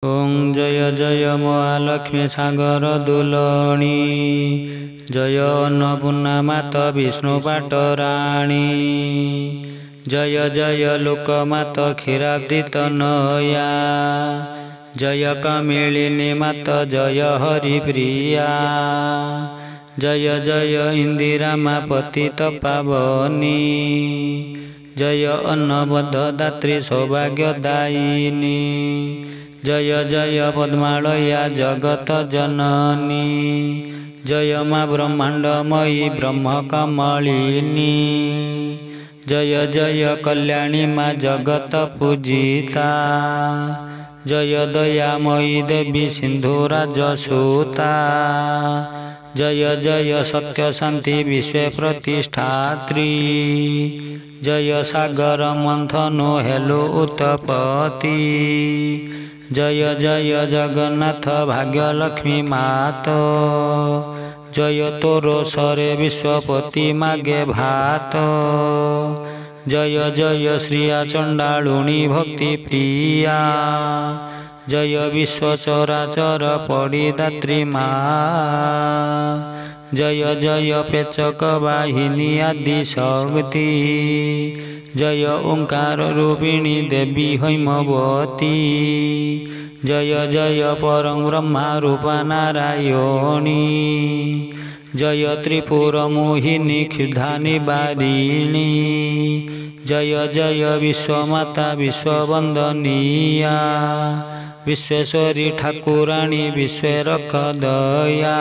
ओं जय जय महालक्ष्मी सागर दुलणी जय अन्नपूर्णा माता विष्णु पाटराणी जय जय लोकमाता क्षीराब्दी तनया जय कमिलिनी माता जय हरिप्रिया जय जय इंदिरा मा पतित पावनी जय अन्नबद्धदात्री सौभाग्यदायिनी जय जय पद्मालया जगत जननी जय माँ ब्रह्मांडमयी ब्रह्म कमलिनी जय जय कल्याणी माँ जगत पूजिता जय दयामयी देवी सिंधुराजसुता जय जय सत्य शांति विश्व प्रतिष्ठात्री जय सागर मंथनो हेलो उत्पत्ति जय जय जगन्नाथ भाग्यलक्ष्मी मातो जय तोरो सरे विश्वपति मागे भात जय जय श्रिया चंडालुणी भक्ति प्रिया जय विश्व चराचर पड़िदात्री माँ जय जय पेचक वाहिनी आदि शक्ति जय ओंकार रूपिणी देवी हैमवती जय जय परं ब्रह्मा रूपा नारायणी जय त्रिपुर मोहिनी क्षुधा निवारिणी जय जय विश्वमाता विश्ववंदनीया विश्वेश्वरी ठाकुराणी विश्वरख दया।